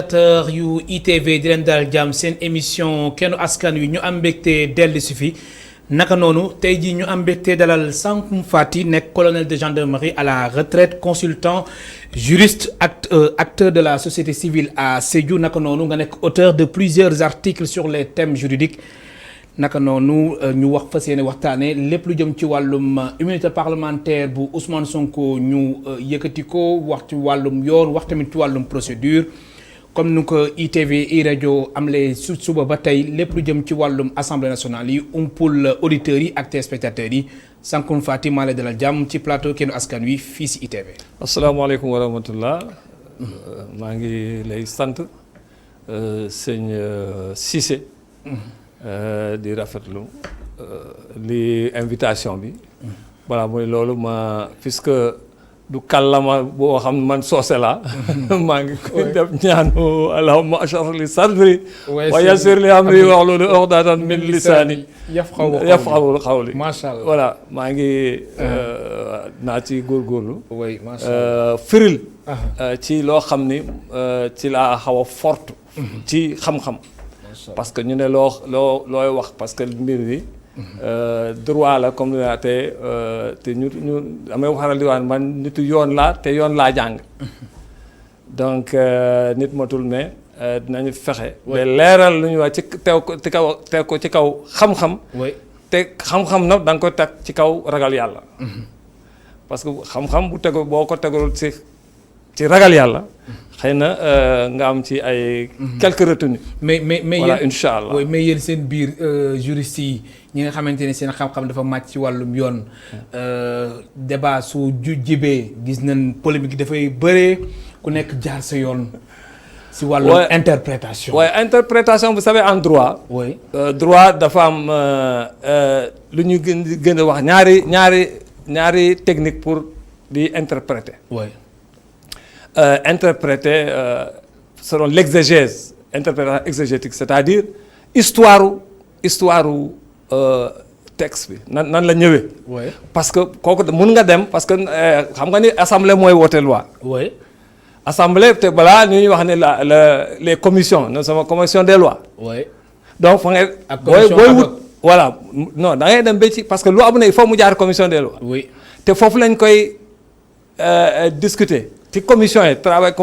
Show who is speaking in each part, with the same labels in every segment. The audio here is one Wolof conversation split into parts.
Speaker 1: téléspectateurs yu ITV di leen dalal jàmm seen émission kennu askan wi ñu am mbégte dellu si fi naka noonu tey jii ñu am mbégte dalal Sankoum Faty nekk colonel de gendarmerie à la retraite consultant juriste acteur de la société civile à Sédhiou naka noonu nga nekk auteur de plusieurs articles sur les thèmes juridiques naka noonu ñu wax fas yéene waxtaane lépp lu jëm ci wàllum immunité parlementaire bu Ousmane Sonko ñu yëkkati ko wax ci wàllum yoon wax tamit ci wàllum procédure comme nu ko ITV i rajo amle suba ba tey lépp lu jëm ci wàllum assemblée nationale yi umpul auditeurs yi ak téléspectateurs yi Sankoum Faty maa lay dalal jàmm ci plateau kennu askan wi fii si ITV.
Speaker 2: asalaamaaleykum wa rahmatullah maa ngi lay sant sëñ Cissé. di rafetlu li invitation bi. voilà mooy loolu ma puisque du kàllama boo xam man soose la maa ngi koy def ñaanu allahumma ashrah li sadri wa yassir li amri wahlul uqdatan min lisaani yafqahu qawli
Speaker 1: macha allah
Speaker 2: voilà maa ngi naa ci góorgóorlu
Speaker 1: oui macha allah
Speaker 2: firil ci loo xam ni ci laa xaw a forte ci xam-xam parce que ñu ne looy wax parce que mbir bi droit la comme te ñu damay waxaral di wax man nitu yoon laa te yoon laa jàng donc nit matul mais dinañu fexe ba leeral lu ñuy wax ci teew ko ci kaw xam-xam te xam-xam nag da nga ko teg ci kaw ragal yàlla parce que xam-xam bu tegu boo ko tegul ci ragal yàlla xëy na nga am ci ay quelques retenues. mais voilà incha allah
Speaker 1: mais yéen seen biir juristes yi ñi nga xamante ne seen xam-xam dafa màcc ci wàllum yoon débat su jibee gis nañ polémique dafay bëree ku nekk jaar sa yoon. si wàllum interprétation.
Speaker 2: waaye interprétation vous savez en droit.
Speaker 1: oui
Speaker 2: droit dafa am lu ñu gën a wax ñaari technique pour di interpréter.
Speaker 1: oui.
Speaker 2: Interpréter selon l'exégèse, interprétation exégétique, c'est-à-dire histoire texte bi nan la ñëwee.
Speaker 1: oui
Speaker 2: parce que kooku mun nga dem parce que xam nga ni assemblée mooy woote loi.
Speaker 1: oui
Speaker 2: assemblée te balaa ñuy wax ne les commissions nous sommes commission des lois.
Speaker 1: oui
Speaker 2: donc fa ngay.
Speaker 1: ak commission
Speaker 2: booy wut voilà non da ngay dem ba ci parce que loi bu ne il faut mu jaar commission des lois.
Speaker 1: oui
Speaker 2: te foofu lañ koy discuter. ci commission yi travail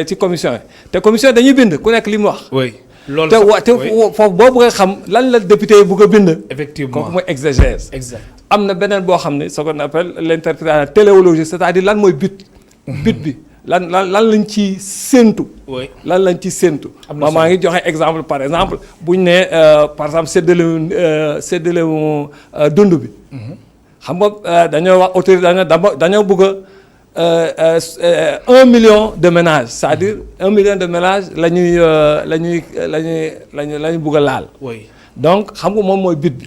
Speaker 2: ci commission yi te commission dañuy bind ku nekk li mu wax.
Speaker 1: oui loolu
Speaker 2: te foofu boo bëgg a xam lan la député yi bëgg a bind.
Speaker 1: effectivement
Speaker 2: kooku mooy exégèse.
Speaker 1: exact
Speaker 2: am na beneen boo xam ne ce qu'on appelle l'interprétation téléologique c'est-à-dire lan mooy but bi lan lañ ci séentu.
Speaker 1: oui
Speaker 2: lan lañ ci séentu. maa ngi joxe exemple par exemple bu ñu nee par exemple séddale dund bi. xam nga dañoo wax autorité dañoo bëgg a 1 million de ménages c'est-à-dire 1 million de ménages la ñuy bëgg a laal.
Speaker 1: oui
Speaker 2: donc xam nga moom mooy but bi.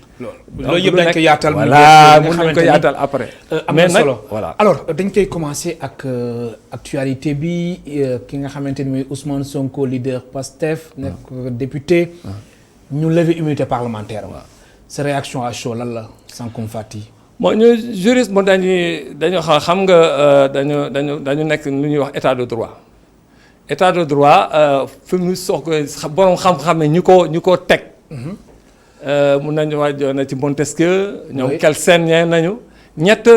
Speaker 1: loolu yëpp dañ ko yaatal.
Speaker 2: voilà mun nañ ko yaatal après.
Speaker 1: am na solo
Speaker 2: voilà.
Speaker 1: alors dañ koy commencer ak actualité bi ki nga xamante ni mooy Ousmane Sonko leader PASTEF. nekk député. ñu lever immunité parlementaire. sa réaction à chaud lan la Sankoum Faty.
Speaker 2: bon ñu juriste mo dañu xam nga dañu nekk lu ñuy wax état de droit état de droit fi mu soog borom xam-xam ne ñu ko teg. mun nañu wax na ci Montesquieu. ñoom Kelsen ñee nañu ñett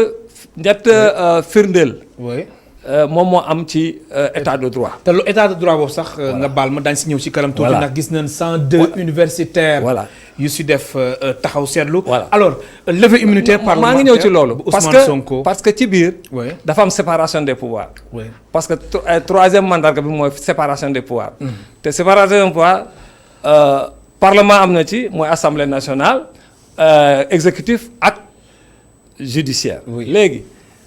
Speaker 2: firndeel.
Speaker 1: oui
Speaker 2: moom moo am ci état de droit.
Speaker 1: te lu état de droit boobu sax. nga baal ma daañu si ñëw ci kanam. tuuti ndax gis nañ 102 universitaires.
Speaker 2: voilà
Speaker 1: yu si def taxaw seetlu.
Speaker 2: voilà
Speaker 1: alors levée immunitaire parlementaire
Speaker 2: maa ngi ñëw ci loolu. parce que ci biir.
Speaker 1: oui
Speaker 2: dafa am séparation des pouvoirs.
Speaker 1: oui
Speaker 2: parce que troisième mandat bi mooy séparation des pouvoirs. te séparation des pouvoirs parlement am na ci mooy assemblée nationale exécutif ak judiciaire. léegi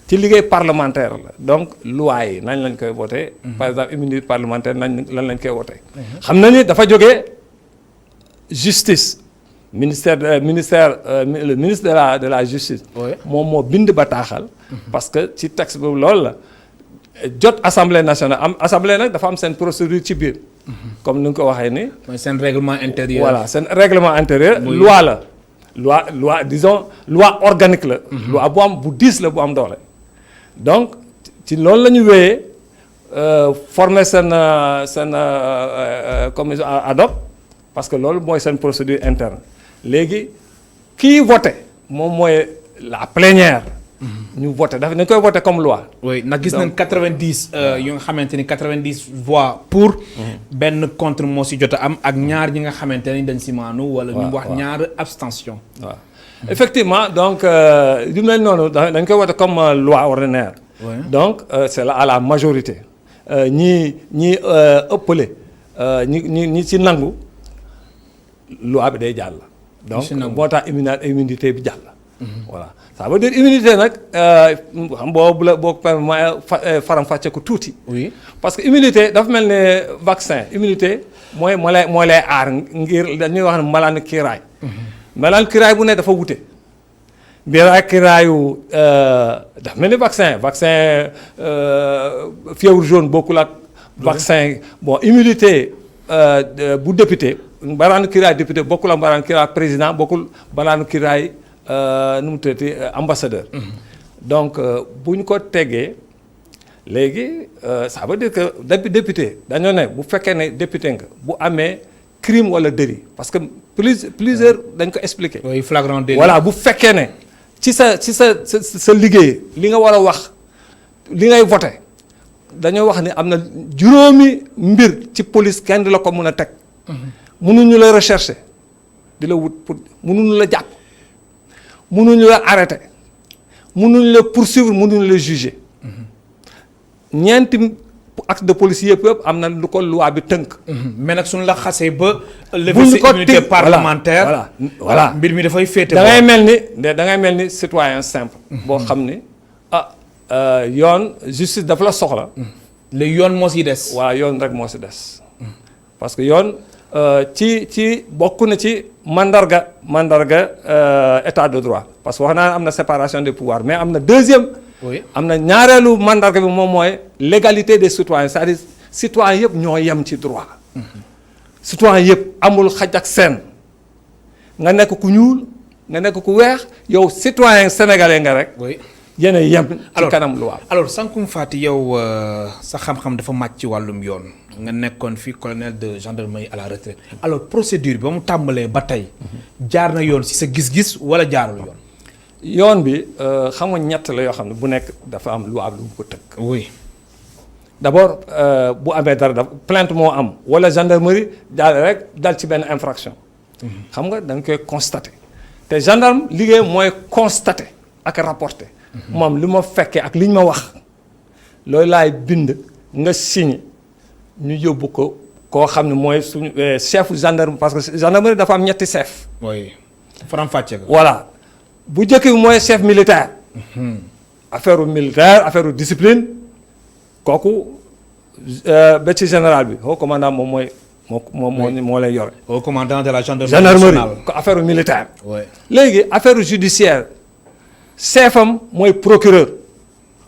Speaker 2: ci liggéey parlementaire la donc loi yi nañ lañ koy voté. par exemple immunité parlementaire lan lañ koy voté. xam na ni dafa jógee justice. le ministre de la justice. moom moo bind bataaxal. parce que ci texte boobu loolu la jot assemblée nationale assemblée nag dafa am seen procédure ci biir. comme ni nga ko waxee ni.
Speaker 1: mooy seen règlement intérieur.
Speaker 2: voilà seen règlement intérieur. loi la loi disons loi organique la. loi bu am bu diis la bu am doole. donc ci loolu la ñu wéyee former seen commission ad hoc parce que loolu mooy seen procédure interne léegi kii voté moom mooy la plénière. ñu voté dañ koy voté comme loi.
Speaker 1: oui nag gis nañ 90 yu nga xamante ni 90 voix pour. benn contre moo si jot a am ak ñaar ñi nga xamante ni dañ si maanu. wala ñu wax ñaar abstention.
Speaker 2: waaw effectivement donc yu mel noonu dañ koy voté comme loi ordinaire. donc c'est là à la majorité. ñi ëppale ñi ci nangu loi bi day jàll. donc moo tax immunité bi jàll. voilà ça veut dire immunité nag xam boo faram-fàcce ko tuuti.
Speaker 1: oui
Speaker 2: parce que immunité dafa mel ne vaccin immunité mooy moo lay aar ngir dañuy wax ne malaanu kiiraay. malaanu kiiraay bu ne dafa wute. biiraay kiiraayu dafa mel ni vaccin fièvre jaune bokkul ak. vaccin bon immunité bu député malaanu kiiraay député bokkul ak malaanu kiiraay président bokkul malaanu kiiraay. nu mu tuddati ambassadeur. donc bu ñu ko teggee léegi ça veut dire que député dañoo ne bu fekkee ne député nga bu amee crime wala délit parce que plusieurs dañ ko expliquer.
Speaker 1: oui flagrant délit.
Speaker 2: voilà bu fekkee ne ci sa liggéey li nga war a wax li ngay voté dañoo wax ni am na juróomi mbir ci police kenn di la ko mën a teg. mënuñu la rechercher di la wut pour mënuñu la jàpp. mënuñu la arrêter mënuñu la poursuivre mënuñu la juger ñeenti acte de police yëpp am na lu ko loi bi tënk.
Speaker 1: mais nag suñu la xasee ba. lever sa immunité parlementaire
Speaker 2: voilà
Speaker 1: mbir mi dafay féete.
Speaker 2: da ngay mel ni citoyen simple. boo xam ni yoon justice dafa la soxla.
Speaker 1: léegi yoon moo si des.
Speaker 2: waaw yoon rek moo si des. parce que yoon ci bokk na ci. mandarga état de droit parce que wax naa am na séparation des pouvoirs mais am na deuxième.
Speaker 1: oui
Speaker 2: am na ñaareelu mandarga bi moom mooy l'égalité des citoyens c'est-à-dire citoyens yëpp ñoo yem ci droit. citoyens yëpp amul xaj ak seen nga nekk ku ñuul nga nekk ku weex yow citoyen sénégalais nga rek.
Speaker 1: oui
Speaker 2: yéen a yem. ci kanam loi.
Speaker 1: alors Sanckoum Faty yow sa xam-xam dafa màcc ci wàllum yoon. nga nekkoon fi colonel de gendarmerie à la retraite alors procédure bi ba mu tàmbalee ba tey jaar na yoon ci sa gis-gis wala jaarul yoon.
Speaker 2: yoon bi xam nga ñett la yoo xam ne bu nekk dafa am loi lu mu ko tënk.
Speaker 1: oui
Speaker 2: d'abord bu amee dara dafa plainte moo am wala gendarmerie dal ci benn infraction. xam nga da nga koy constater te gendarme liggéey mooy constater ak rapporter. moom li ma fekkee ak li ñu ma wax loolu laay bind nga signé. ñu yóbbu ko koo xam ne mooy suñu chef gendarme parce que gendarmerie dafa am ñetti chef.
Speaker 1: oui faram-fàcce ko.
Speaker 2: voilà bu njëkk bi mooy chef militaire. affaire militaire affaire discipline kooku ba ci général bi haut commandant moom mooy moo lay yore.
Speaker 1: haut commandant de la
Speaker 2: gendarmerie ko affaire militaire.
Speaker 1: oui
Speaker 2: léegi affaire judiciaire chefam mooy procureur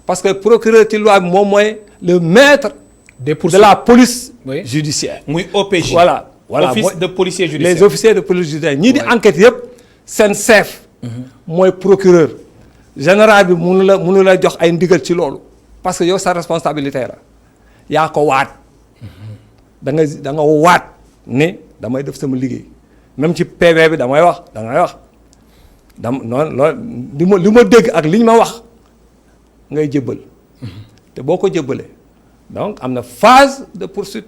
Speaker 2: parce que procureur ci loi bi moom mooy le maître. de la police judiciaire.
Speaker 1: muy OPJ.
Speaker 2: voilà
Speaker 1: office de policier judiciaire.
Speaker 2: les officiers de police judiciaire ñii di enquête yëpp seen chef. mooy procureur. général bi mënu la jox ay ndigal ci loolu. parce que yow sa responsabilité la yaa ko waat. da nga waat ne damay def sama liggéey même ci PV bi damay wax noonu loolu li ma dégg ak li ñu ma wax ngay jëbbal. te boo ko jëbbalee. donc am na phase de poursuite.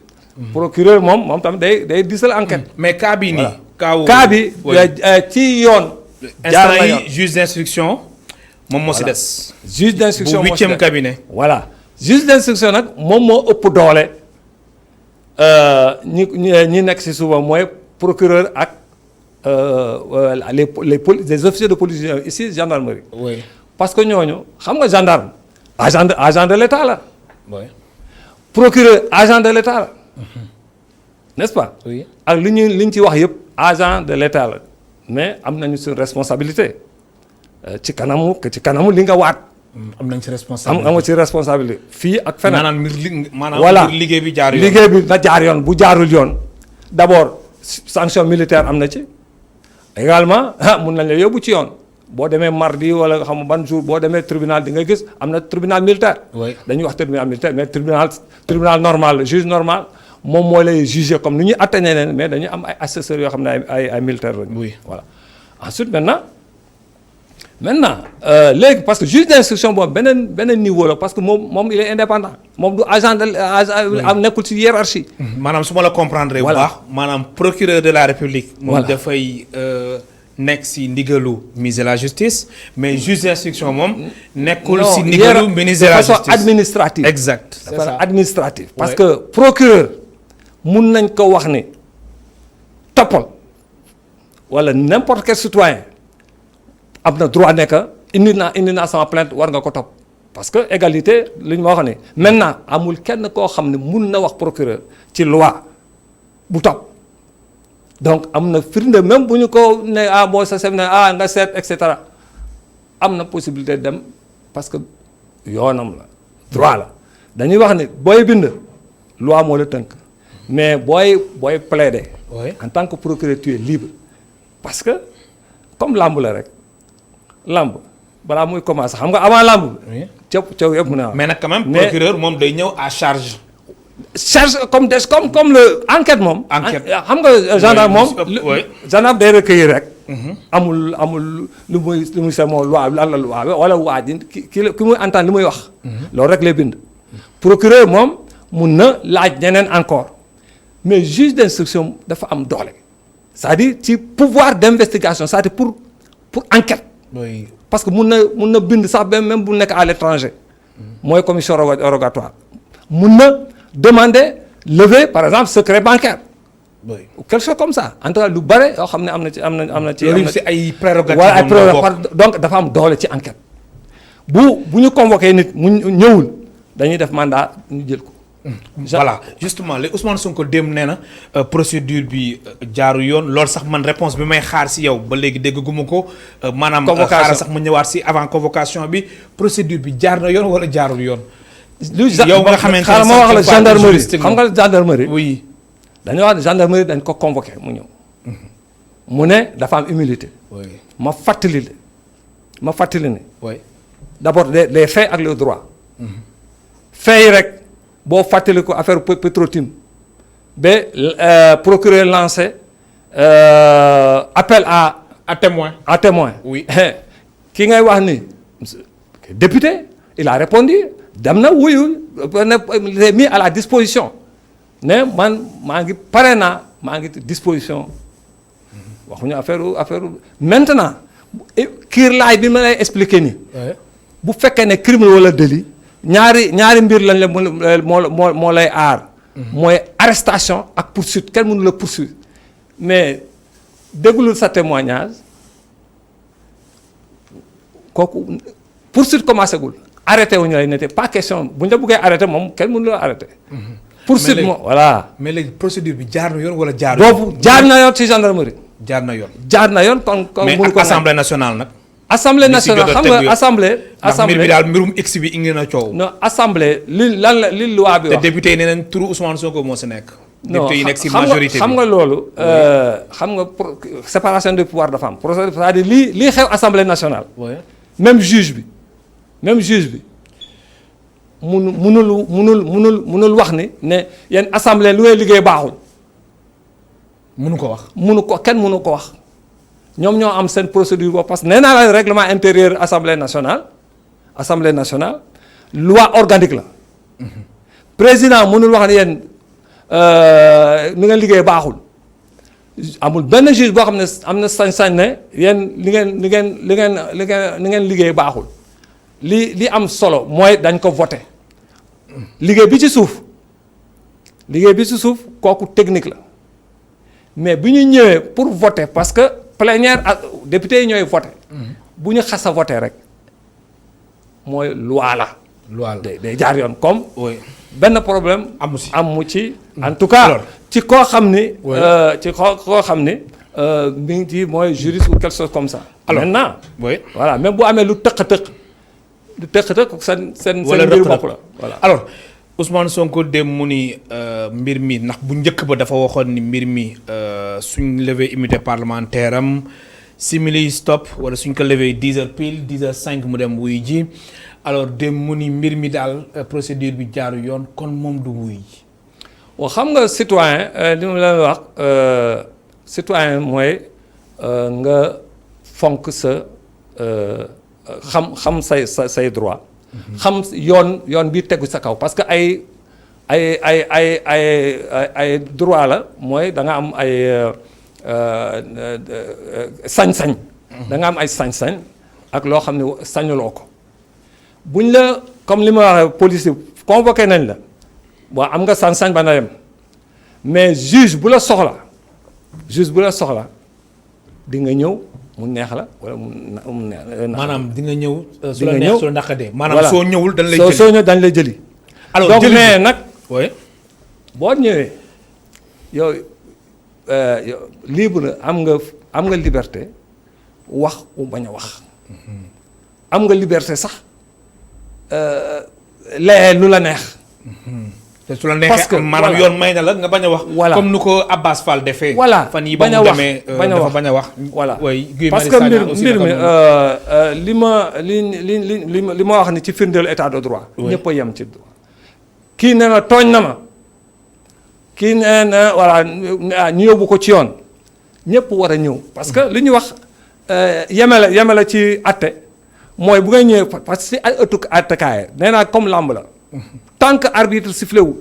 Speaker 2: procureur moom tamit day diisal enquête.
Speaker 1: mais cas bii nii.
Speaker 2: cas bi ci yoon.
Speaker 1: jaar na yoon juge d'instruction moom moo si des.
Speaker 2: juge d'instruction
Speaker 1: bu 8e cabinet.
Speaker 2: voilà juge d'instruction nag moom moo ëpp doole ñi nekk si suba mooy procureur ak les officiers de police ici gendarmerie.
Speaker 1: oui
Speaker 2: parce que ñooñu xam nga gendarme agent de l'État la.
Speaker 1: oui.
Speaker 2: procureur agent de l'État la. n'est-ce pas.
Speaker 1: oui
Speaker 2: ak li ñu ci wax yëpp agent de l'État la mais am nañu suñu responsabilité ci kanamu li nga waat.
Speaker 1: am nañ ci responsabilité
Speaker 2: am nga ci responsabilité fii ak feneen.
Speaker 1: maanaam liggéey bi jaar yoon.
Speaker 2: liggéey bi na jaar yoon bu jaarul yoon d'abord sanction militaire am na ci également mun nañ la yóbbu ci yoon boo demee mardi wala xam nga ban jour boo demee tribunal di nga gis am na tribunal militaire.
Speaker 1: oui
Speaker 2: dañuy wax tribunal militaire mais tribunal normal le juge normal moom moo lay juger comme ni ñuy atteindre leen mais dañu am ay assesseurs yoo xam ne ay militaires lañu.
Speaker 1: oui
Speaker 2: voilà ensuite maintenant léegi parce que juge d'instruction boobu beneen niveau la parce que moom il est indépendant moom du agent am nekkul ci hiérarchie.
Speaker 1: maanaam su ma la comprendre bu
Speaker 2: Voilà.
Speaker 1: baax maanaam procureur de la république. moom
Speaker 2: Voilà.
Speaker 1: dafay nekk si ndigalu ministre de la justice mais juge d'instruction moom. nekkul si ndigalu ministre de la
Speaker 2: façon
Speaker 1: justice
Speaker 2: administrative.
Speaker 1: exact c'est
Speaker 2: dafa
Speaker 1: ça
Speaker 2: administrative. parce
Speaker 1: Ouais.
Speaker 2: que procureur mun nañ ko wax ni toppal wala n'importe quel citoyen am na droit nekk indi naa sama plainte war nga ko topp parce que égalité li ñu ma wax ni maintenant amul kenn koo xam ne mun na wax procureur ci loi bu topp donc am na firnde même bu ñu ko ne boo sa sem ne nga seet et cetera am na possibilité dem parce que yoonam la droit la dañuy wax ni booy bind loi moo la tënk mais booy plaider
Speaker 1: oui
Speaker 2: en tant que procureur tu es libre parce que comme làmb la rek làmb balaa muy commencer xam nga avant làmb
Speaker 1: oui
Speaker 2: caw yëpp mu ne
Speaker 1: mais nag quand même
Speaker 2: Mais-
Speaker 1: procureur moom day ñëw à charge.
Speaker 2: charge comme le enquête moom.
Speaker 1: Enquête.
Speaker 2: xam nga gendarme moom.
Speaker 1: oui.
Speaker 2: gendarme day recueillir rek. amul lu muy sa moom loi lan la loi wala waa ji ki muy entendre li muy wax. loolu rek lay bind. procureur moom mun na laaj ñeneen encore mais juge d'instruction dafa am doole c'est-à-dire ci pouvoir d'investigation c'est-à-dire pour enquête.
Speaker 1: oui
Speaker 2: parce que mun na bind sax même bu nekk à l'étranger mooy commission rogatoire mun na demander lever par exemple secret bancaire
Speaker 1: oui.
Speaker 2: ou quelque chose comme ça en tout cas lu bare yoo xam ne am na ci
Speaker 1: loolu si ay prérogatives
Speaker 2: wala ay
Speaker 1: moom la bokk.
Speaker 2: prérogatives donc dafa am doole ci enquête bu ñu convoqué nit mu ñëwul dañuy def mandat ñu jël ko.
Speaker 1: voilà justement léegi Ousmane Sonko démb nee na procédure bi jaaru yoon loolu sax man réponse bi may xaar si yow ba léegi dégguma ko. maanaam xaaral sax mu ñëwaat si avant convocation bi procédure bi jaar na yoon wala jaarul yoon. yow nga xamante ne
Speaker 2: xaaral ma wax la gendarmerie
Speaker 1: sax
Speaker 2: xam nga gendarmerie.
Speaker 1: oui.
Speaker 2: dañoo wax ne gendarmerie dañ ko convoqué mu ñëw. mu ne dafa am humilité.
Speaker 1: oui
Speaker 2: ma fàttali ne.
Speaker 1: oui.
Speaker 2: d'abord les faits ak le droit. faits yi rek boo fàttali ko affaire Petro-Tim ba procureur lancé appel
Speaker 1: à témoin.
Speaker 2: à témoin.
Speaker 1: oui.
Speaker 2: ki ngay wax ni député il a répondu dem na wuyu ne mis à la disposition ne man maa ngi pare naa maa ngi disposition waxuñu affaire maintenant kiirlaay bi ma lay expliquer nii. bu fekkee ne crime wala délit ñaari mbir lañ la moo lay aar. mooy arrestation ak poursuite kenn mënu la poursuite mais déglul sa témoignage kooku poursuite commencé gul arrêté wu ñu lay n'était pas question bu ñu la bëggee arrêté moom kenn mënu la arrêté. poursuite moom voilà.
Speaker 1: mais léegi procédure bi jaar na yoon wala jaar.
Speaker 2: boobu jaar na yoon ci gendarmerie.
Speaker 1: jaar na yoon.
Speaker 2: jaar na yoon kon
Speaker 1: mais
Speaker 2: mënu ko
Speaker 1: assemblée nationale nag.
Speaker 2: assemblée nationale xam nga assemblée.
Speaker 1: mbir bi daal mbirum x bi indi na coow.
Speaker 2: non assemblée li loi bi
Speaker 1: te
Speaker 2: wax.
Speaker 1: député yi nee nañ turu Ousmane Sonko moo si nekk.
Speaker 2: non
Speaker 1: député yi nekk si majorité bi
Speaker 2: xam nga loolu. xam nga séparation des pouvoirs dafa am c'est-à-dire lii xew assemblée nationale. même juge bi munul wax ni ne yéen assemblée lu ngay liggéey baaxul.
Speaker 1: munu ko wax.
Speaker 2: kenn munu ko wax. ñoom ñoo am seen procédure boobu parce que nee naa la règlement intérieur assemblée nationale loi organique la. président mënul wax ne yéen ni ngeen liggéey baaxul amul benn juge boo xam ne am na sañ-sañ ne yéen li ngeen liggéey baaxul li am solo mooy dañ ko voté liggéey bi ci suuf kooku technique la mais bi ñu ñëwee pour voter parce que plénière ak député yi ñooy voté bu ñu xas a voté rek mooy loi la. day jaar yoon comme. benn problème. amu ci en tout cas. ci koo xam ni. koo xam ni mi ngi ci mooy juriste ou quelque chose comme ça. alors maintenant. voilà même bu amee lu tëq-tëq seen mbir bopp la voilà.
Speaker 1: alors Ousmane Sonko dem mu ni mbir mi ndax bu njëkk ba dafa waxoon ni mbir mi suñ lever immunité parlementaire am simili stop wala suñ ko levé 10h pile 10h05 mu dem wuy ji alors dem mu ni mbir mi daal procédure bi jaaru yoon kon moom du wuy ji.
Speaker 2: waaw xam nga citoyen li ma leen wax citoyen mooy nga fonk sa xam say droit. xam yoon bi tegu sa kaw parce que ay droit la mooy da nga am ay sañ-sañ. da nga am ay sañ-sañ ak loo xam ne sañuloo ko buñ la comme li ma waxee police convoqué nañ la bon am nga sañ-sañ ba na yem mais juge bu la soxla di nga ñëw mu neex la wala mu neex.
Speaker 1: maanaam di nga ñëw. su la neex su la naqadee. maanaam soo ñëwul dañ lay jëli
Speaker 2: soo ñëw dañ lay jëli.
Speaker 1: alors
Speaker 2: donc mais nag.
Speaker 1: oui.
Speaker 2: boo ñëwee yow libre am nga liberté wax ou bañ a wax. am nga liberté sax lee lu la neex.
Speaker 1: te su la neexee maanaam yoon may na la nga bañ a wax.
Speaker 2: voilà
Speaker 1: comme nu ko Abbas Fall defee.
Speaker 2: voilà
Speaker 1: fan yi ba mu demee dafa bañ a wax.
Speaker 2: voilà
Speaker 1: oui
Speaker 2: parce que mbir mi li ma wax ni ci firndeel état de droit. ñëpp a yem ci droit. kii nee na tooñ na ma kii nee na voilà ñu yóbbu ko ci yoon ñëpp war a ñëw parce que li ñuy wax yemele ci atte mooy bu ngay ñëwee parce que si ay ëttu attekaay nee naa comme làmb la. tant que arbitre sifflé wu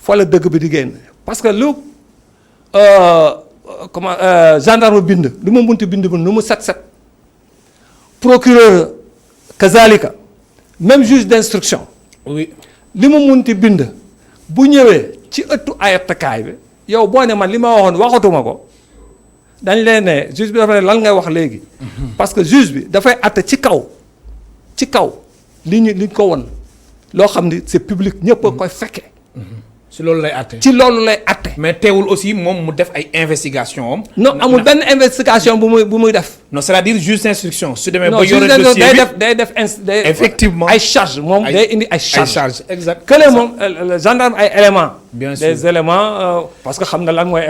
Speaker 2: fa la dëgg bi di génn parce que lu gendarme bind lu ma munti bind nu mu set procureur kazalika même juge d'instruction.
Speaker 1: oui
Speaker 2: li mu munti bind bu ñëwee ci ëttu ayatakaay bi yow boo ne man li ma waxoon waxatuma ko dañ leen ne juge bi dafa ne lan ngay wax léegi. parce que juge bi dafay atte ci kaw li ko won loo xam ni c'est public ñëpp a koy fekkee.
Speaker 1: ci loolu lay atte.
Speaker 2: ci loolu lay atte.
Speaker 1: mais teewul aussi moom mu def ay investigation am.
Speaker 2: non amul benn investigation bu muy def.
Speaker 1: non c'est-à-dire juge d'instruction su demee.
Speaker 2: non
Speaker 1: ba yore dossier bi
Speaker 2: day def
Speaker 1: effectivement
Speaker 2: ay charge moom day indi ay charge
Speaker 1: exact.
Speaker 2: kële moom le gendarme ay éléments.
Speaker 1: bien sûr
Speaker 2: des éléments parce que xam na lan mooy.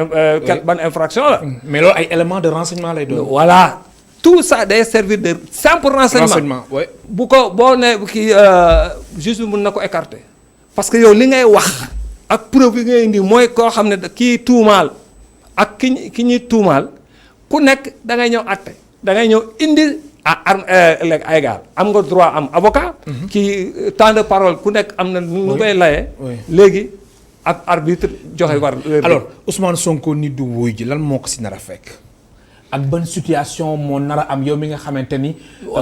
Speaker 2: ban infraction la.
Speaker 1: mais loolu ay éléments de renseignement lay doon.
Speaker 2: voilà tout ça day servir de simple renseignement.
Speaker 1: oui.
Speaker 2: bu ko boo nee kii juge bi mën na ko écarter parce que yow li ngay wax ak preuve yi ngay indi mooy koo xam ne kii tuumaal ak ki ñuy tuumaal ku nekk da ngay ñëw àtte da ngay ñëw indi léegi ay gaal am nga droit am avocat. kii temps de parole ku nekk am na nu ngay layee. léegi ak arbitre joxe war.
Speaker 1: alors Ousmane Sonko ni du wuy ji lan moo ko si nar a fekk. ak ban situation moo nar a am yow mi nga xamante ni.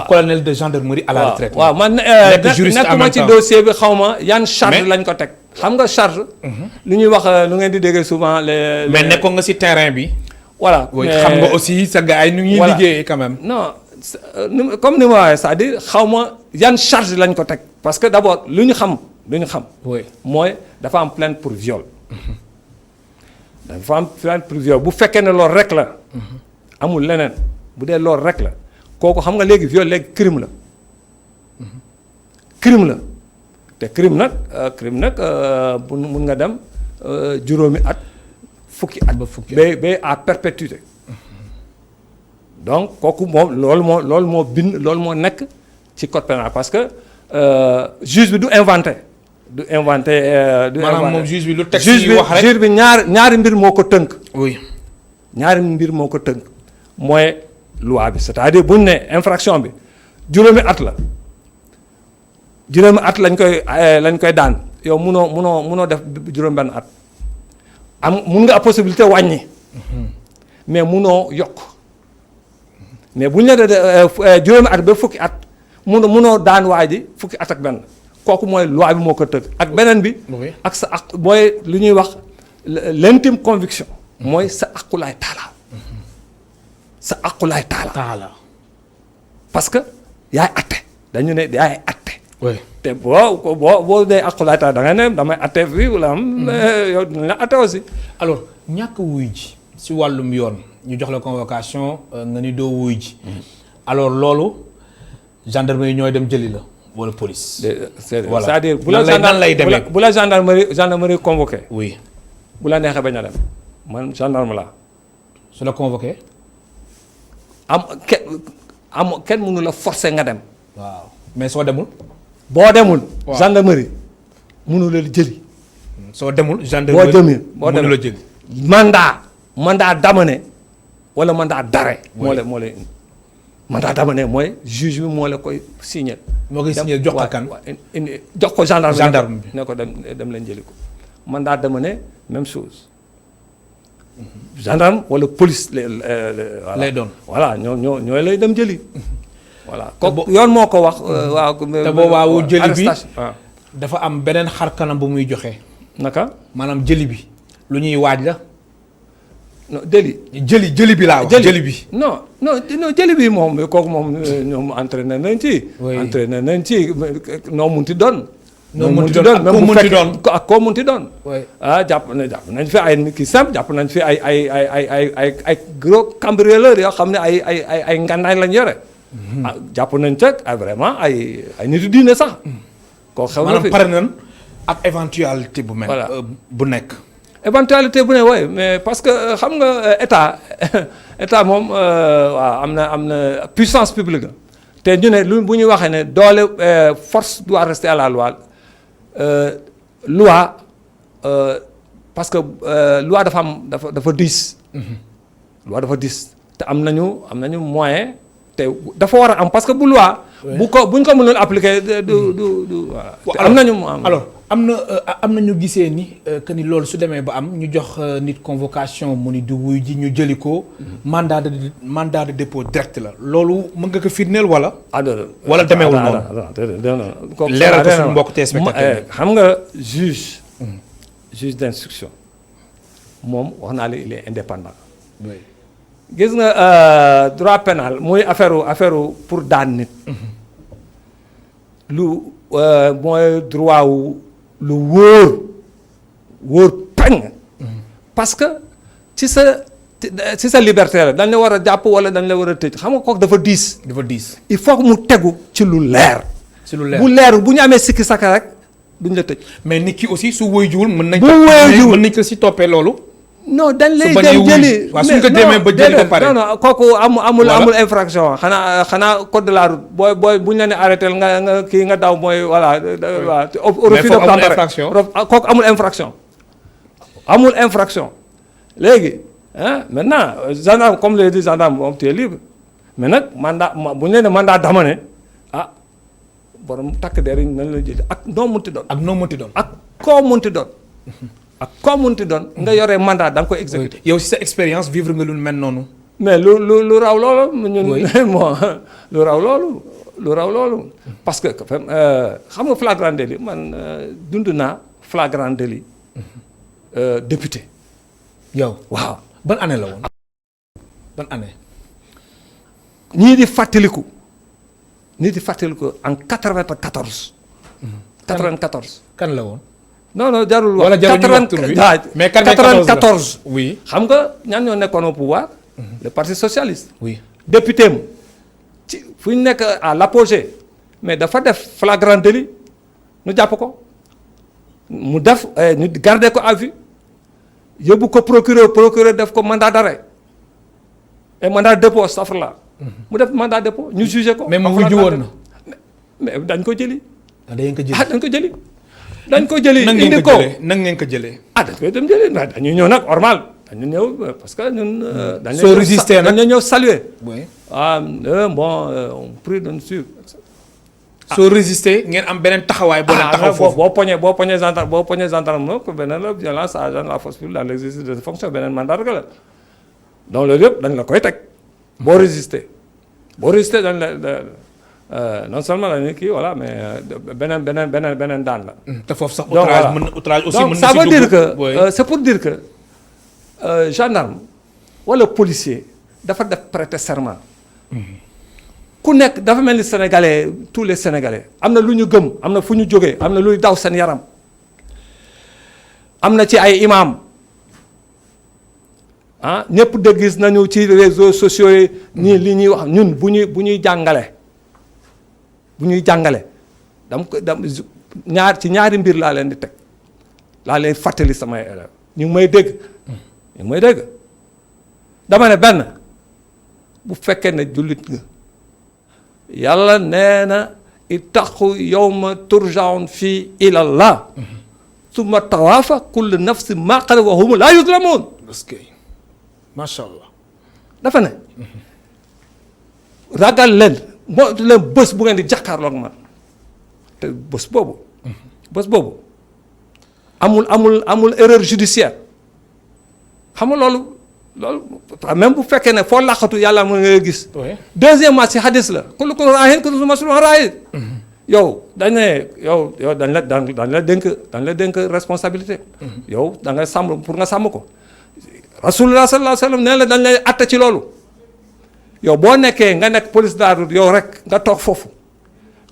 Speaker 1: colonel de gendarmerie à la retraite.
Speaker 2: waaw man nekkuma ci dossier bi xaw ma yan charge lañ ko teg. xam nga charge. lu ñuy wax lu ngeen di déggee souvent les.
Speaker 1: mais nekkoon nga ci terrain bi.
Speaker 2: voilà
Speaker 1: xam nga aussi sa gars yi nu ñuy liggéeyee quand même.
Speaker 2: non comme ni ma waxee c'est-à-dire xaw ma yan charge lañ ko teg. parce que d'abord lu ñu xam.
Speaker 1: oui
Speaker 2: mooy dafa am plainte pour viol. dafa am plainte pour viol bu fekkee ne loolu rek la. amul leneen bu dee loolu rek la kooku xam nga léegi viol léegi crime la te crime nag mun nga dem juróomi at fukki at ba à perpétuité donc kooku moom loolu moo nekk ci code pénal parce que juge bi du inventé.
Speaker 1: maanaam moom juge bi lu texte yi wax rek
Speaker 2: juge bi ñaari mbir moo ko tënk.
Speaker 1: oui
Speaker 2: ñaari mbir moo ko tënk. mooy loi bi c'est-à-dire bu ñu ne infraction bi juróomi at lañ koy daan yow munoo def juróom benn at mun nga possibilité wàññi mais munoo yokk mais bu ñu la de juróomi at ba fukki at munoo daan waa ji fukki at ak benn kooku mooy loi bi moo ko tënk ak beneen bi ak sa ak mooy lu ñuy wax l'intime conviction mooy sa aqulaay taala parce que yaay atte dañu ne yaay atte. te boo dee aqulaay taala da nga ne damay atte fii wala am. yow dinañ la atte aussi.
Speaker 1: alors ñàkk wuy ji si wàllum yoon ñu jox la convocation nga ni doo wuy ji. alors loolu gendarmerie ñooy dem jëli la wala police.
Speaker 2: voilà c'est-à-dire bu la gendarmerie convoqué.
Speaker 1: oui
Speaker 2: bu la neexee bañ a dem man gendarme laa.
Speaker 1: su la convoqué.
Speaker 2: kenn mënu la forcer nga dem.
Speaker 1: waaw mais soo demul.
Speaker 2: boo demul.
Speaker 1: waaw
Speaker 2: gendarmerie mënu la jëli.
Speaker 1: soo demul
Speaker 2: boo
Speaker 1: gendarmerie
Speaker 2: demee
Speaker 1: mënu la jëli.
Speaker 2: mandat d'amener wala mandat d'arrêt. moo lay indi mandat d'amener mooy juge bi moo la koy signer.
Speaker 1: moo koy signer jox ko kan.
Speaker 2: jox ko gendarme
Speaker 1: bi
Speaker 2: ne ko dem leen jëli ko. mandat d'amener même chose. gendarme wala police
Speaker 1: lay doon
Speaker 2: voilà ñooy lay dem jëli. voilà kooku yoon moo ko wax. waaw
Speaker 1: te boobaa wu jëli bi dafa am beneen xar kanam bu muy joxe.
Speaker 2: naka.
Speaker 1: maanaam jëli bi lu ñuy waaj la.
Speaker 2: non
Speaker 1: jëli bi laa wax. jëli bi
Speaker 2: non jëli bi moom kooku moom ñoom entraîné nañ ci. entraîné nañ ci noo munti doon.
Speaker 1: noo munti doon
Speaker 2: ak koo munti doon. jàpp nañ fi ay kii simple jàpp nañ fi ay gros cambrioleur yoo xam ne ay ngannaay lañ yore. jàpp nañ teg vraiment ay nitu diine sax. koo xew na fi
Speaker 1: maanaam pare nañ ak éventualité bu mel. bu nekk.
Speaker 2: éventualité bu ne waaye mais parce que xam nga état moom waaw am na puissance publique te ñu ne bu ñu waxee ne doole force doit rester à la loi loi parce que loi dafa diis. loi dafa diis te am nañu moyen te dafa war a am parce que bu loi. bu ñu ko mënul appliquer du am nañu.
Speaker 1: alors am na ñu gisee ni que ni loolu su demee ba am ñu jox nit convocation mu ni du wuy ji ñu jëli ko. mandat de dépôt direct la loolu mën nga ko firndeel wala. wala demeewul noonu. leeral ko suñu mbokk téléspectateur
Speaker 2: xam nga juge d'instruction moom wax naa la il est indépendant. gis nga droit pénal muy affaire pour daan nit. lu mooy droit wu lu wóor peñ. parce que ci sa liberté la dañ la war a jàpp wala dañ la war a tëj xam nga kooku dafa diis. il faut que mu tegu ci lu leer. bu leer bu ñu amee sikki saka rek duñ la tëj.
Speaker 1: mais nit ki aussi su woy juwul mën nañ.
Speaker 2: bu woy juwul
Speaker 1: mën nañ ko si toppee loolu.
Speaker 2: non dañ lay dem jëli
Speaker 1: waaw suñ ko demee ba jëli ko pare
Speaker 2: non kooku amul infraction xanaa code de la route booy bu ñu la ne arrêté nga kii nga daw mooy voilà.
Speaker 1: mais foofu amul infraction
Speaker 2: kooku amul infraction. léegi maintenant gendarme comme l'a dit gendarme moom tu es libre mais nag mandat bu ñu la ne mandat d'amener borom takk der yi nañ la jëli ak noo munti doon. ak koo munti doon. ak koo munti doon nga yoree mandat da nga koy exécuter.
Speaker 1: yow si sa expérience vivre nga lu mel noonu.
Speaker 2: mais lu raw loolu. ñun bon lu raw loolu. parce que xam nga flagrant délit man dund naa flagrant délit député.
Speaker 1: yow
Speaker 2: waaw
Speaker 1: ban année la woon. ban année.
Speaker 2: ñii di fàttaliku en 94. 94.
Speaker 1: kan la woon.
Speaker 2: non jarul wax.
Speaker 1: wala jarul ñu wax tur bi mais
Speaker 2: 94.
Speaker 1: oui
Speaker 2: xam nga ñan ñoo nekkoon au pouvoir. le parti socialiste.
Speaker 1: oui
Speaker 2: député am ci fu ñu nekk à l'apogée mais dafa def flagrant délit ñu jàpp ko mu def ñu garder ko à vue yóbbu ko procureur def ko mandat d'arrêt et mandat de dépôt safrla mu def mandat de dépôt ñu jugé ko.
Speaker 1: mais mu wujju woon na.
Speaker 2: mais dañ ko jëli.
Speaker 1: dañ ko jëli
Speaker 2: dañ ko jëli. indi ko
Speaker 1: nan ngeen ko jëlee.
Speaker 2: dañ koy dem jëli dañuy ñëw nag normal dañu ñëw parce que ñun.
Speaker 1: soo résister nag
Speaker 2: dañu ñëw saluer.
Speaker 1: oui
Speaker 2: on prie de nous suivre.
Speaker 1: soo résister ngeen am beneen taxawaay. boo leen taxaw foofu
Speaker 2: boo poñee gendarme moom beneen la violence à agent de la force publique dans l'exercice de fonction beneen mandat rek la donc loolu yëpp dañ la koy teg boo résister dañ la. non seulement dañuy kii voilà mais beneen daan la.
Speaker 1: te foofu sax outrage aussi mën na si dugg.
Speaker 2: donc ça veut dire que c'est pour dire que gendarme wala policier dafa def prêter serment. ku nekk dafa mel ni sénégalais tous les sénégalais am na lu ñu gëm am na fu ñu jógee am na luy daw seen yaram am na ci ay imam ñëpp de gis nañu ci réseaux sociaux yi ñii li ñuy wax ñun bu ñuy jàngale. bu ñuy jàngale ci ñaari mbir laa leen di teg laa leen fàttali samay élèves ñu ngi may dégg dama ne benn bu fekkee ne jullit nga yàlla nee na ittaqu yawma turjaun fii ilallah summa tawaafa kullu nafsin maa qaddamat wa hum laa yuzlamuun.
Speaker 1: parce que macha allah.
Speaker 2: dafa ne ragal leen moo leen bés bu ngeen di jàkkaarloog man te bés boobu amul erreur judiciaire xam nga loolu même bu fekkee ne foo laqatu yàlla mën nga gis. deuxièmement si hadis la kullukum raa'in kullukum mas'uulun an ra'iyyatihi. yow dañ la dénk responsabilité. yow da ngay sàmm pour nga sàmm ko. rasulullah sallallahu alayhi wa sallam nee la dañ lay atte ci loolu. yow boo nekkee nga nekk police de la route yow rek nga toog foofu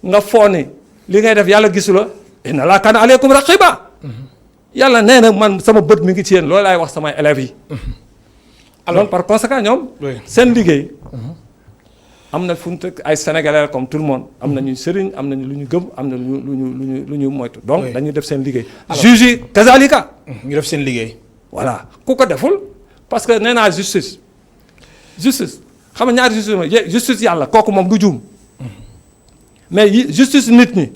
Speaker 2: nga fooni li ngay def yàlla gisu la inna Allaha kaana aleykum raqiba. yàlla nee na man sama bët mi ngi ci yéen loolu laay wax samay élèves yi. alors par conséquent ñoom. seen liggéey. am na fu mu tëkk ay sénégalais comme tout le monde am nañu sëriñ am nañu lu ñu gëm am na lu ñu moytu. donc dañuy def seen liggéey. juge yi kazalika.
Speaker 1: ñu def seen liggéey.
Speaker 2: voilà ku ko deful parce que nee naa justice xam nga ñaari justice yàlla kooku moom du juum. mais justice nit ñi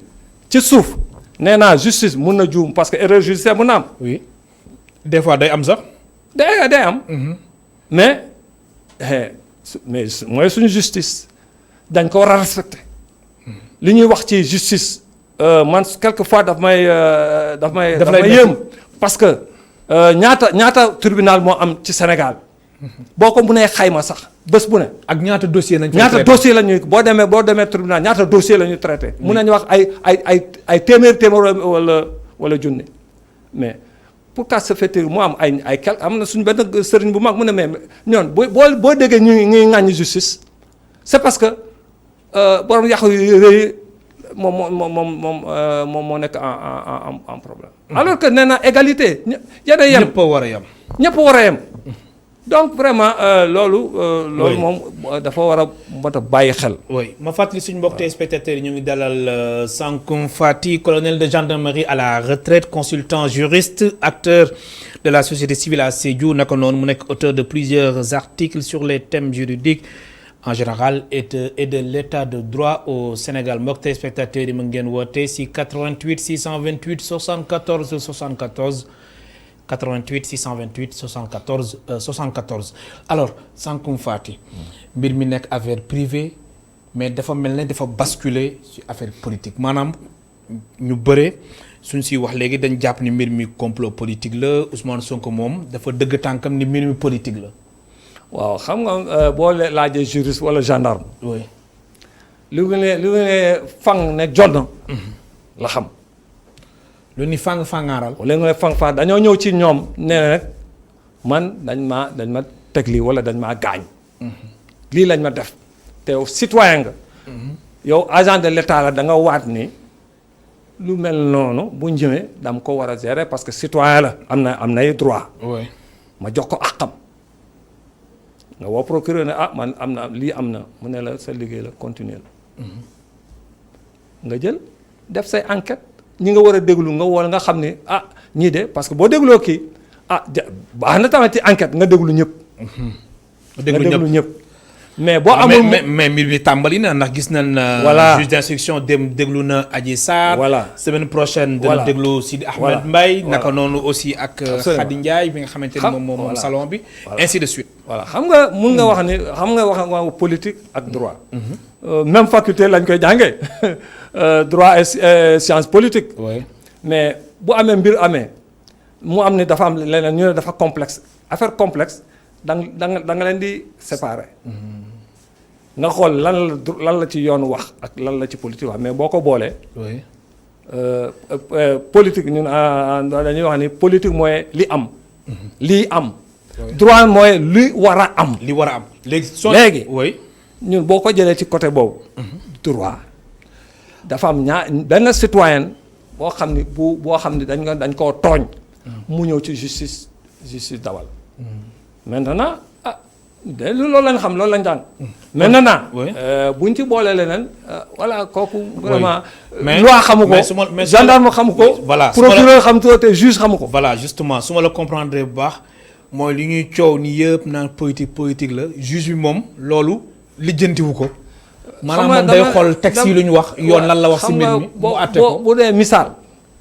Speaker 2: ci suuf nee naa justice mun na juum parce que erreur judiciaire mun na am.
Speaker 1: oui des fois day am sax.
Speaker 2: day am. mais mooy suñu justice dañ ko war a respecter. li ñuy wax ci justice man quelquefois daf may yéem parce que ñaata tribunal moo am ci Sénégal boo ko mënee xayma sax bés bu ne. ak
Speaker 1: ñaata dossier lañ
Speaker 2: ñaata dossier la ñuy boo demee tribunal ñaata dossier la ñuy traité. mun nañu wax ay téeméer wala junni mais. pourquoi se fait-il mu am ay quelque am na suñu benn sëriñ bu mag mu ne mais ñoon boo déggee ñuy ŋàññi justice c'est parce que borom yàqu yu rëy moom moo nekk en problème. alors que nee na égalité yéen a yem.
Speaker 1: ñëpp a war a yem.
Speaker 2: ñëpp a war a yem. donc vraiment loolu moom dafa war a mot a bàyyi xel.
Speaker 1: oui ma fàttali suñu mbokk téléspectateurs yi ñu ngi dalal Sankoum Faty colonel de gendarmerie à la retraite consultant juriste acteur de la société civile à Sédhiou naka noonu mu nekk auteur de plusieurs articles sur les thèmes juridiques en général et de l'état de droit au Sénégal mbokk téléspectateurs yi mu ngeen woote si 88 628 74 74. 88 628 74 alors Sankoum Faty mbir mi nekk affaire privée mais dafa mel ne dafa basculer ci affaire politique maanaam ñu bëre suñ si wax léegi dañ jàpp ni mbir mi complot politique la Ousmane Sonko moom dafa dëgg tànkam ni mbir mi politique la.
Speaker 2: waaw xam nga boo laajee juriste wala gendarme.
Speaker 1: oui.
Speaker 2: lu nga ne fang ne jonn la xam.
Speaker 1: lu ni fangaaral.
Speaker 2: wala nga ne fang dañoo ñëw ci ñoom nee na rek man dañ ma teg lii wala dañ maa gaañ. lii lañ ma def te yow citoyen nga. yow agent de l'état la da nga waat ni lu mel noonu bu njëmee dam ko war a gérer parce que citoyen la am nay droit.
Speaker 1: oui
Speaker 2: ma jox ko àqam. nga woo procureur ne man am na lii am na mu ne la sa liggéey la continuer la. nga jël def say enquête. ñi nga war a déglu nga woo nga xam ne ñii de parce que boo dégloo kii baax na tamit ci enquête nga déglu ñëpp. nga déglu ñëpp. mais boo amul
Speaker 1: mais mbir bi tàmbali na ndax gis nañ.
Speaker 2: voilà
Speaker 1: juge d'instruction dem déglu na Adji Sarr.
Speaker 2: voilà
Speaker 1: semaine prochaine. dana déglu Sidi Ahmed Mbaye. naka noonu aussi ak. Khady Ndiaye bi nga xamante ni moom salon bi. ainsi de suite.
Speaker 2: voilà xam nga mun nga wax ni xam nga wax politique ak droit. même faculté lañ koy jàngee. droit et science politique.
Speaker 1: oui
Speaker 2: mais bu amee mbir amee mu am ni dafa am leneen ñu ne dafa complexe affaire complexe da nga leen di séparer. nga xool lan la ci yoon wax ak lan la ci politique wax mais boo ko boolee.
Speaker 1: oui
Speaker 2: politique ñun dañuy wax ni politique mooy li am. lii am. droit mooy li war a am.
Speaker 1: li war a am
Speaker 2: léegi
Speaker 1: oui
Speaker 2: ñun boo ko jëlee ci côté boobu. droit dafa am benn citoyen boo xam ni boo xam ni dañ koo tooñ. mu ñëw ci justice dawal. maintenant loolu lañ xam loolu lañ jàng. maintenant buñ ci boolee leneen voilà kooku. vraiment loi xamu ko gendarme xamu ko.
Speaker 1: voilà
Speaker 2: procureur xamu ko te juge xamu ko.
Speaker 1: voilà justement su ma la comprendre bu baax mooy li ñuy coow ni yëpp naan politique la juge bi moom loolu lijjantiwu ko. maanaam moom day xool texte yi lu ñu wax yoon lan la wax si mbir mi mu àtte ko
Speaker 2: bu dee misaal.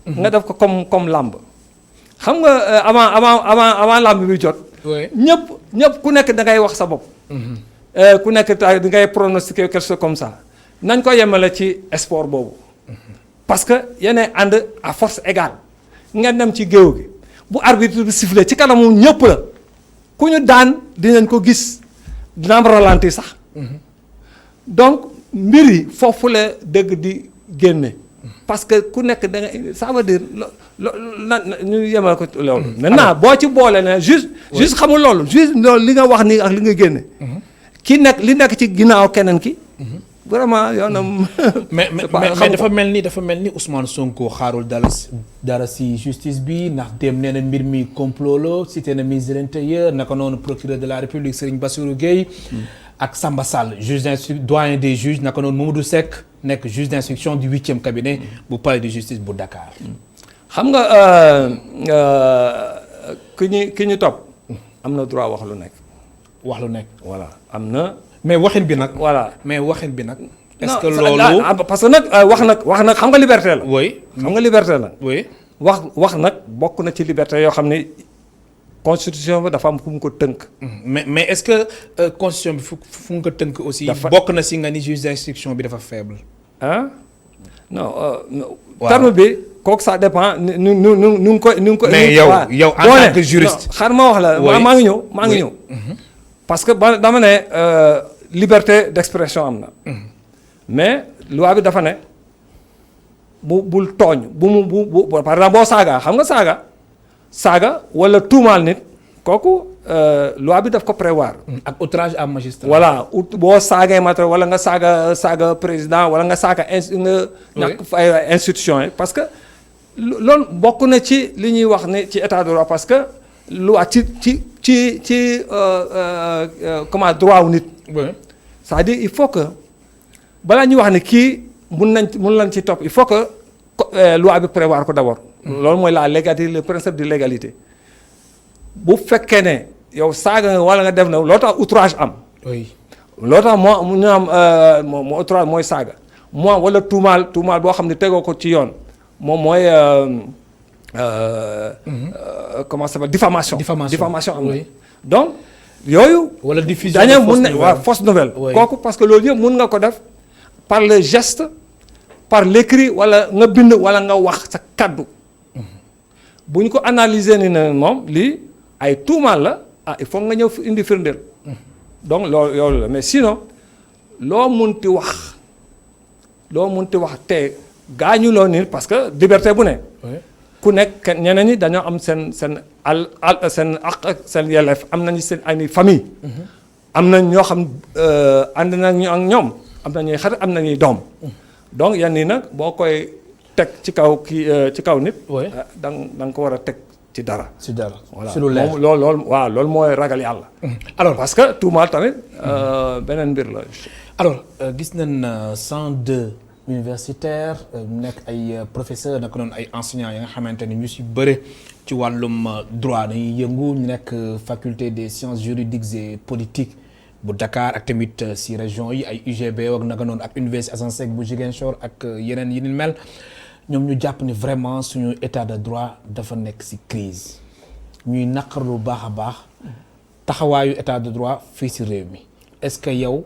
Speaker 2: nga def ko comme làmb. xam nga avant làmb bi jot. ñëpp ku nekk da ngay wax sa bopp. ku nekk da ngay pronostiquer quelque chose comme ça nañ ko yemale ci sport boobu. parce que yéen ànd à force égale ngeen dem ci géew gi bu arbitre bi sifflé ci kanamu ñëpp la ku ñu daan dinañ ko gis dina am ralenti sax. donc mbir yi foofu la dëgg di génne. parce que ku nekk da nga ça veut dire ñu yemal ko loolu. maintenant boo ci boole ne juste xamul loolu juste loolu li nga wax nii ak li nga génne. li nekk ci ginnaaw keneen ki. vraiment yoonam.
Speaker 1: mais dafa mel ni Ousmane Sonko xaarul dara si justice bi ndax dem nee na mbir mi complot la cité na ministre de l'intérieur naka noonu procureur de la République Serigne Bassirou Gueye. ak Samba Sall doyen des juges naka noonu Mamadou Seck nekk juge d'instruction du 8e cabinet bu palais de justice bu Dakar.
Speaker 2: xam nga ki ñu topp am na droit wax lu nekk. voilà am na.
Speaker 1: mais waxin bi nag.
Speaker 2: voilà
Speaker 1: est-ce que loolu
Speaker 2: parce que nag wax nag xam nga liberté la.
Speaker 1: oui
Speaker 2: xam nga liberté la.
Speaker 1: oui
Speaker 2: wax nag bokk na ci liberté yoo xam ne constitution bi dafa am fu mu ko tënk.
Speaker 1: mais est-ce que constitution bi fu mu ko tënk aussi. bokk na si nga ni juge d'instruction bi dafa faible.
Speaker 2: ah non. terme bi kooku ça dépend nu ngi ko.
Speaker 1: mais yow en tant que juriste.
Speaker 2: xaaral ma wax la maa ngi ñëw. parce que dama ne liberté d'expression am na. mais loi bi dafa ne bul tooñ bu par exemple boo xam nga saaga wala tuumaal nit kooku loi bi daf ko prévoir.
Speaker 1: ak outrage à magistrat.
Speaker 2: voilà boo saagee matériel wala nga saaga président wala nga saaga ñàkk ay institution yi parce que loolu bokk na ci li ñuy wax ne ci état de droit parce que loi ci comment droit wu nit. c'est-à-dire il faut que balaa ñuy wax ne kii mun lañ ci topp il faut que loi bi prévoir ko d'abord. loolu mooy la légalité le principe de légalité bu fekkee ne yow saaga nga wala nga def na loo tax outrage am.
Speaker 1: oui
Speaker 2: loo tax moo ñu am moo outrage mooy saaga moo wala tuumaal boo xam ne tegoo ko ci yoon moom mooy comment ça s'appelle diffamation am na donc yooyu.
Speaker 1: wala diffusion
Speaker 2: dañu mun na waaw fausse nouvelle. kooku parce que loolu yëpp mun nga ko def par le geste par l'écrit wala nga bind wala nga wax sa kaddu. bu ñu ko analyser ni ne moom lii ay tuumaal la il faut nga ñëw indi firndeel. donc loolu la mais sinon loo munti wax te gaañuloo nit parce que liberté bu ne. ku nekk ñeneen ñi dañoo am seen àq ak seen yelleef am nañu seen ay famille. am nañ ñoo xam ànd nañu ak ñoom am na ñuy xarit am na ñuy doom. donc yan nii nag boo koy teg ci kaw nit. da nga ko war a teg ci dara.
Speaker 1: ci dara
Speaker 2: voilà
Speaker 1: ci lu leer
Speaker 2: loolu mooy ragal yàlla.
Speaker 1: alors
Speaker 2: parce que tuumaal tamit beneen mbir la.
Speaker 1: alors gis nañ 102 universitaires nekk ay professeurs naka noonu ay enseignants yi nga xamante ni ñu si bëre ci wàllum droit dañuy yëngu ñu nekk faculté des sciences juridiques et politiques bu Dakar ak tamit si région yi ay UGB ak naka noonu ak université Assane Seck bu Ziguinchor ak yeneen yi ni mel ñoom ñu jàpp ni vraiment suñu état de droit dafa nekk si crise ñuy naqar lu baax a baax taxawaayu état de droit fii si réew mi est-ce que yow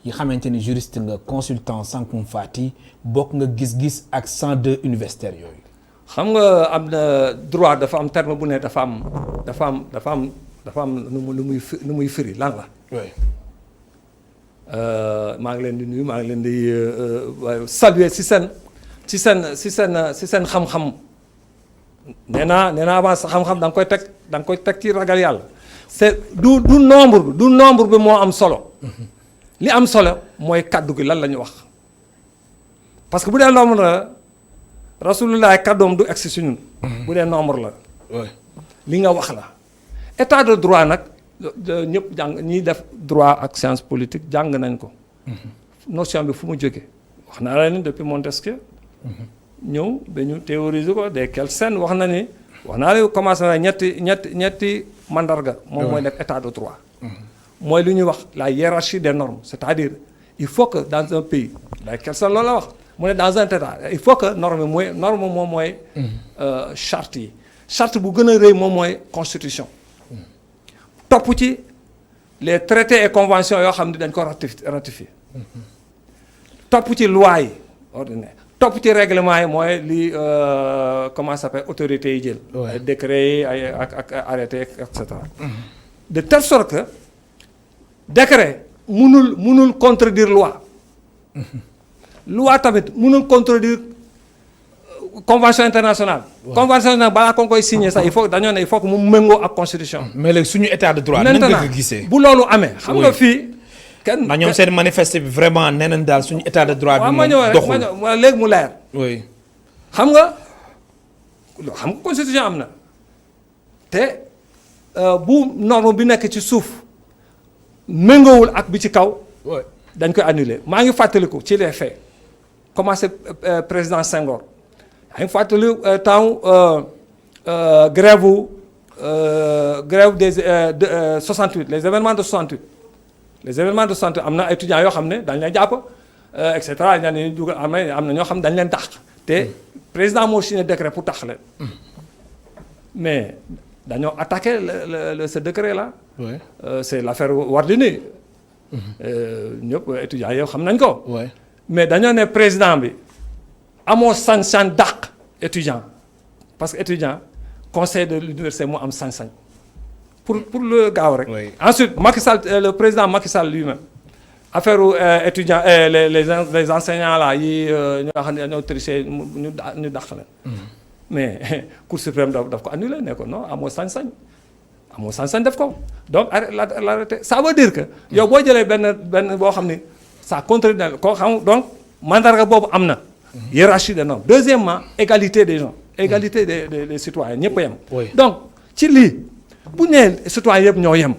Speaker 1: yi xamante ni juriste nga consultant Sankum Fati bokk nga gis-gis ak 102 universitaires yooyu.
Speaker 2: xam nga am na droit dafa am terme bu ne dafa am lu muy firi lan la.
Speaker 1: oui.
Speaker 2: maa ngi leen di nuyu maa ngi leen di saluer ci seen xam-xam nee naa avant sa xam-xam da nga koy teg ci ragal yàlla. c'est du nombre bi moo am solo. li am solo mooy kaddu gi lan la ñu wax parce que bu dee nombre la rasulullah kaddoom du egsi si ñun. bu dee nombre la. li nga wax la. état de droit nag ñëpp jàng ñiy def droit ak science politique jàng nañ ko. notion bi fu mu jógee wax naa la ni depuis Montesquieu. ñëw ba ñu théoriser ko dès Kelsen wax na ni wax naa la commencé na ñetti mandarga moom mooy nekk état de droit mooy lu ñuy wax la hiérarchie des normes c'est-à-dire il faut que dans un pays day kersa loolu la wax mu ne dans un état il faut que norme moom mooy charte yi charte bu gën a rëy moom mooy constitution topp ci les traités et conventions yoo xam ne dañ ko ratifié topp ci loi yi ordinaire topp ci règlement yi mooy li comment ça s'appelle autorités yi jël ay décrets yi ay ak arrêté et cetera de telle sorte que décret munul contredire loi loi tamit munul contredire convention internationale convention internationale balaa ko koy signé sax il faut que mu méngoo ak constitution
Speaker 1: mais léegi suñu état de droit nan nga ko gisee
Speaker 2: bu loolu amee xam nga fii kenn
Speaker 1: ndax ñoom seen manifeste bi vraiment nee nañ daal suñu état de droit bi moom doxul
Speaker 2: ma léegi mu leer
Speaker 1: oui
Speaker 2: xam nga constitution am na te bu norme bi nekk ci suuf méngoowul ak bi ci kaw dañ koy annuler maa ngi fàttaliku ci les faits commencé président Senghor yaa ngi fàttali temps grève des 68 les événements de 68 am na étudiants yoo xam ne dañ leen jàpp et cetera ñenn ñi dugal am na ñoo xam ne dañ leen tax te président moo signé décret pour tax leen mais dañoo attaqué ce décret là. C'est l'affaire Wardini. ñëpp étudiants yoo xam nañ ko. mais dañoo ne président bi amoo sañ-sañ dàq étudiant parce que étudiant conseil de l'université moo am sañ-sañ pour le gaaw rek. Ensuite Macky Sall le président Macky Sall lui-même affaire étudiants les enseignants là yi ñoo xam ne ñoo triché ñu dàq leen. mais Cour suprême daf ko annulé ne ko non amoo sañ-sañ def ko donc l'arrêté ça veut dire que yow boo jëlee benn boo xam ni ça contredit koo xam donc mandarga boobu am na. hiérarchie des normes. Deuxièmement, égalité des gens, égalité des citoyens ñëpp a yem. Donc ci lii bu nee citoyens yëpp ñoo yem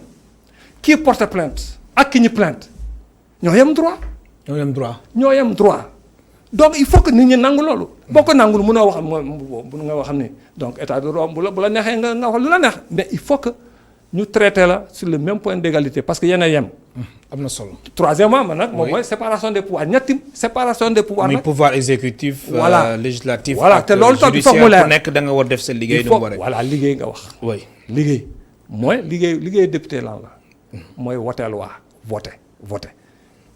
Speaker 2: kii porte plainte ak ki ñu plainte ñoo yem droit. ñoo yem droit donc il faut que nit ñi nangu loolu. boo ko nangul mënoo wax bu nga wax ni donc état de droit bu la neexee nga wax lu la neex mais il faut que ñu traité la sur le même point d'égalité parce que yéen a yem.
Speaker 1: am na solo.
Speaker 2: Troisièmement man nag moom mooy séparation des pouvoirs ñetti séparation des pouvoirs nag.
Speaker 1: muy pouvoir exécutif.
Speaker 2: voilà
Speaker 1: législatif.
Speaker 2: voilà te loolu tamit il faut mu leer
Speaker 1: ku nekk da nga war def sa liggéey. nu mu waree
Speaker 2: voilà liggéey nga wax. liggéey mooy liggéey député lan la. mooy wote loi voté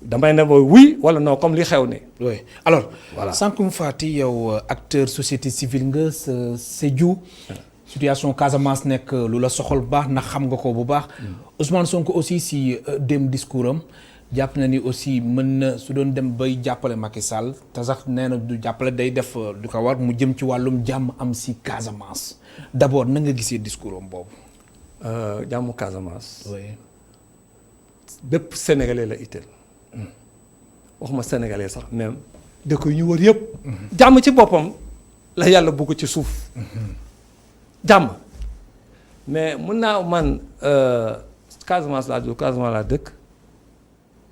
Speaker 2: damay ne mooy oui wala non comme li xew ni
Speaker 1: oui alors.
Speaker 2: voilà
Speaker 1: Sankum Faty yow acteur société civile nga sa Sédhiou. situation Casamance nekk lu la soxal bu baax ndax xam nga ko bu baax. Ousmane Sonko aussi si dem discours am jàpp na ni aussi mën na su doon dem bay jàppale Macky Sall te sax nee na du jàppale day def du ko war mu jëm ci wàllum jàmm am si Casamance d'abord na nga gisee discours am boobu.
Speaker 2: jàmmu Casamance.
Speaker 1: oui.
Speaker 2: bépp sénégalais la itteel. waxuma sénégalais sax même dëkk yu ñu wër yëpp. jàmm ci boppam la yàlla bugg ci suuf. jàmm mais mun naa man Casamance laa dëkk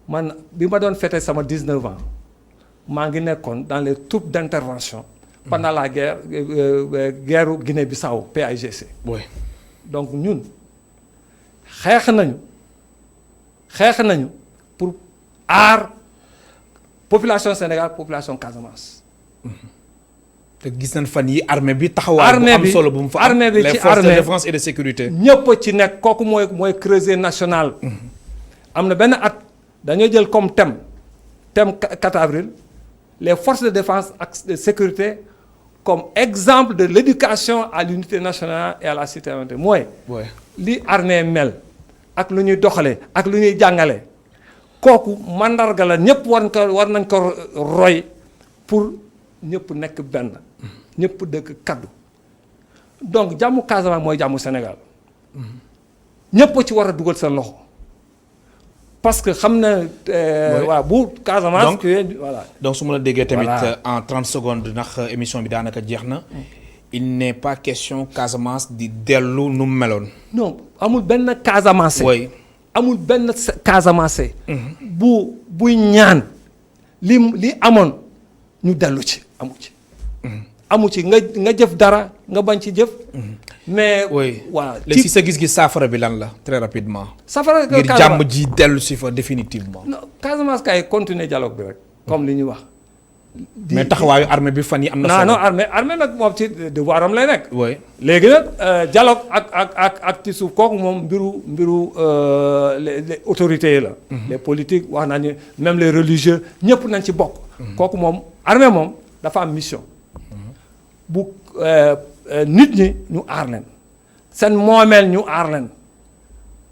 Speaker 2: man bi ma doon fêter sama 19 ans maa ngi nekkoon dans les troupes d'intervention pendant la guerre Guinée-Bissau PAIGC.
Speaker 1: oui.
Speaker 2: donc ñun xeex nañu pour aar population Sénégal population Casamance.
Speaker 1: te gis nañ fan yi armée bi taxawaay bu am solo bu mu fa am les forces de défense et de sécurité.
Speaker 2: ñëpp ci nekk kooku mooy creuset national. am na benn at dañoo jël comme thème 4 avril les forces de défense ak de sécurité comme exemple de l'éducation à l'unité nationale et à la citoyenneté mooy. li armée mel ak lu ñuy doxalee ak lu ñuy jàngale kooku mandarga la ñëpp war nañ ko roy pour ñëpp nekk benn. ñëpp dëkk kaddu donc jàmmu Casamance mooy jàmmu Sénégal ñëpp ci war a dugal seen loxo parce que xam na. waaw bu Casamance.
Speaker 1: donc
Speaker 2: voilà.
Speaker 1: donc su ma la déggee tamit en 30 secondes ndax émission bi daanaka jeex na. il n'est pas question Casamance di dellu nu mu meloon.
Speaker 2: non amul benn Casamance.
Speaker 1: oui
Speaker 2: amul benn Casamance. buy ñaan li amoon ñu dellu ci amu ci. amu ci nga jëf dara nga bañ ci jëf. mais
Speaker 1: oui
Speaker 2: voilà
Speaker 1: léegi si sa gis-gis saafara bi lan la très rapidement.
Speaker 2: safara
Speaker 1: ngir jàmm ji dellu si fa définitivement.
Speaker 2: non Casamance kay continuer dialogue bi rek comme li ñuy wax.
Speaker 1: mais taxawaayu armée bi fan yi am na solo.
Speaker 2: non armée nag moom ci devoiram lay nekk.
Speaker 1: oui
Speaker 2: léegi nag dialogue ak ci suuf kooku moom mbiru les autorités yi la. les politiques wax nañu même les religieux ñëpp nañ ci bokk. kooku moom armée moom dafa am mission. bu nit ñi ñu aar leen seen moomeel ñu aar leen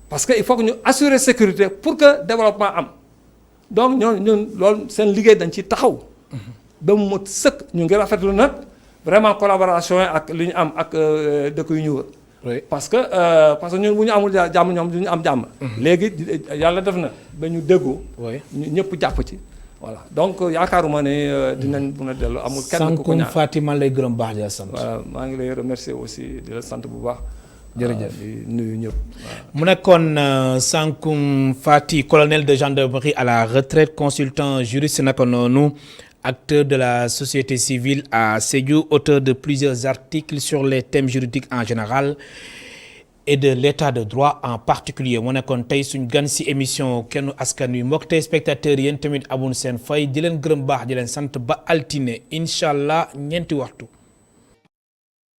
Speaker 2: parce que il faut que ñu assurer sécurité pour que développement am donc ñun loolu seen liggéey dañ ci taxaw. ba mu mot sëkk ñu ngi rafetlu nag vraiment collaboration yi ak li ñu am ak dëkk yu ñu wër. parce que ñun bu ñu amul jàmm ñoom du ñu am jàmm. léegi yàlla def na ba ñu déggoo. ñu ñëpp jàpp ci. voilà donc yaakaaruma ne dinañ mun a dellu amul kenn ku ko ñaan
Speaker 1: Sankum Fatima lay gërëm baax di la sant.
Speaker 2: voilà maa ngi lay remercier aussi di la sant bu baax.
Speaker 1: jërëjëf
Speaker 2: di nuyu ñëpp.
Speaker 1: mu nekkoon Sankum Fati colonel de gendarmerie à la retraite consultant juriste naka noonu acteur de la société civile à Sédhiou, auteur de plusieurs articles sur les thèmes juridiques en général et de l'état de droit en particulier mu nekkoon tey suñ gan si émission Kennu Askan Wi mbokk tey spectateurs yéen tamit abun seen fay di leen gërëm baax di leen sant ba altine incha allah ñeenti waxtu.